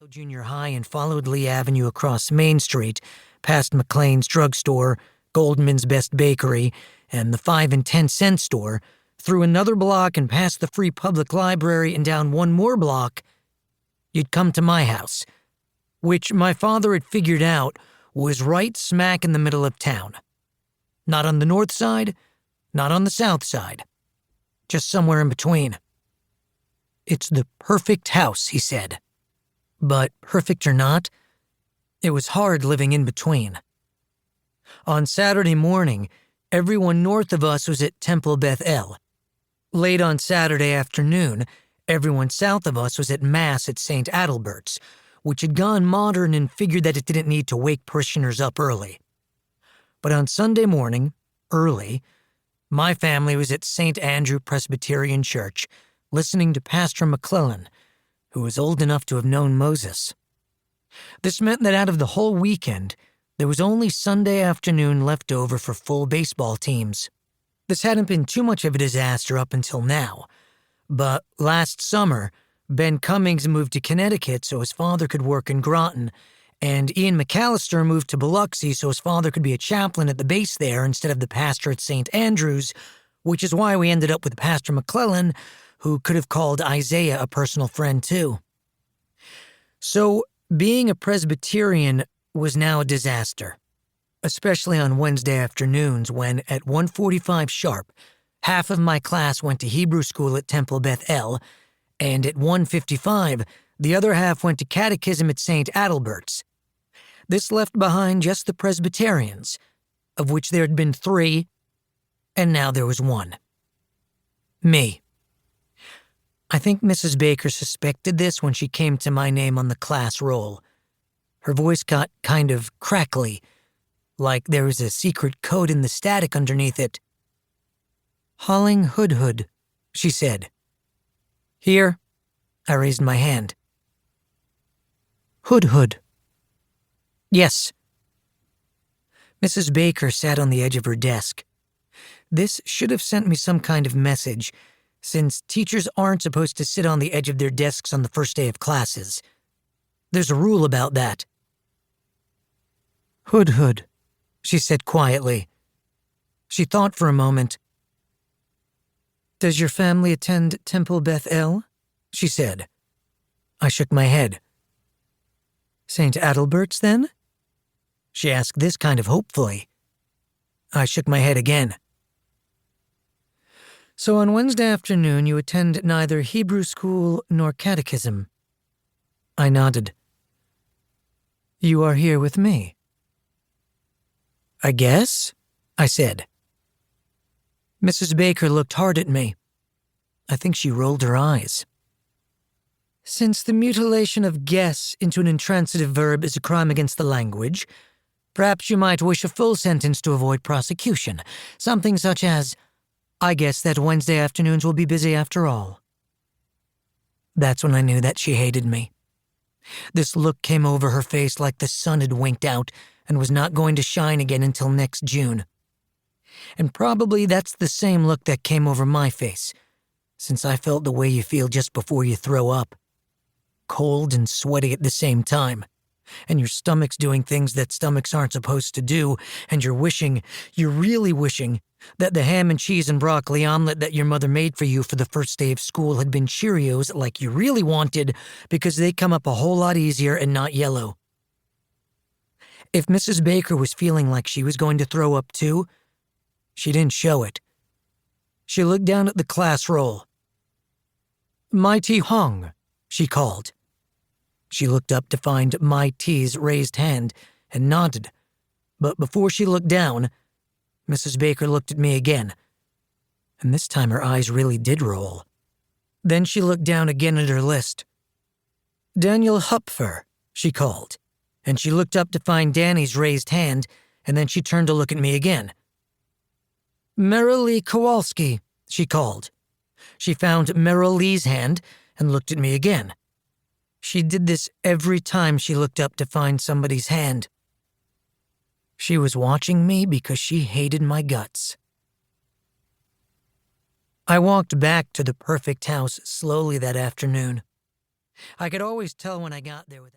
Junior High and followed Lee Avenue across Main Street, past McLean's drugstore, Goldman's Best Bakery, and the 5 and 10 cent store, through another block and past the Free Public Library and down one more block, you'd come to my house, which my father had figured out was right smack in the middle of town. Not on the north side, not on the south side, just somewhere in between. "It's the perfect house," he said. But perfect or not, it was hard living in between. On Saturday morning, everyone north of us was at Temple Beth El. Late on Saturday afternoon, everyone south of us was at Mass at St. Adalbert's, which had gone modern and figured that it didn't need to wake parishioners up early. But on Sunday morning, early, my family was at St. Andrew Presbyterian Church, listening to Pastor McClellan, who was old enough to have known Moses. This meant that out of the whole weekend, there was only Sunday afternoon left over for full baseball teams. This hadn't been too much of a disaster up until now, but last summer, Ben Cummings moved to Connecticut so his father could work in Groton, and Ian McAllister moved to Biloxi so his father could be a chaplain at the base there instead of the pastor at St. Andrews, which is why we ended up with Pastor McClellan, who could have called Isaiah a personal friend too. So, being a Presbyterian was now a disaster, especially on Wednesday afternoons when, at 1:45 sharp, half of my class went to Hebrew school at Temple Beth El, and at 1:55, the other half went to catechism at St. Adalbert's. This left behind just the Presbyterians, of which there had been 3, and now there was 1. Me. I think Mrs. Baker suspected this when she came to my name on the class roll. Her voice got kind of crackly, like there was a secret code in the static underneath it. "Holling Hoodhood," she said. "Here." I raised my hand. "Hoodhood." "Yes." Mrs. Baker sat on the edge of her desk. This should have sent me some kind of message, since teachers aren't supposed to sit on the edge of their desks on the first day of classes. There's a rule about that. "Hoodhood," she said quietly. She thought for a moment. "Does your family attend Temple Beth El?" she said. I shook my head. "St. Adalbert's, then?" She asked this kind of hopefully. I shook my head again. "So on Wednesday afternoon you attend neither Hebrew school nor catechism?" I nodded. "You are here with me?" "I guess," I said. Mrs. Baker looked hard at me. I think she rolled her eyes. "Since the mutilation of guess into an intransitive verb is a crime against the language, perhaps you might wish a full sentence to avoid prosecution. Something such as, 'I guess that Wednesday afternoons will be busy after all.'" That's when I knew that she hated me. This look came over her face like the sun had winked out and was not going to shine again until next June. And probably that's the same look that came over my face, since I felt the way you feel just before you throw up. Cold and sweaty at the same time. And your stomach's doing things that stomachs aren't supposed to do, and you're really wishing, that the ham and cheese and broccoli omelet that your mother made for you for the first day of school had been Cheerios like you really wanted, because they come up a whole lot easier and not yellow. If Mrs. Baker was feeling like she was going to throw up too, she didn't show it. She looked down at the class roll. "Mighty Hong," she called. She looked up to find My T's raised hand and nodded, but before she looked down, Mrs. Baker looked at me again, and this time her eyes really did roll. Then she looked down again at her list. "Daniel Hupfer," she called, and she looked up to find Danny's raised hand, and then she turned to look at me again. "Merrilee Kowalski," she called. She found Merrilee's hand and looked at me again. She did this every time she looked up to find somebody's hand. She was watching me because she hated my guts. I walked back to the perfect house slowly that afternoon. I could always tell when I got there with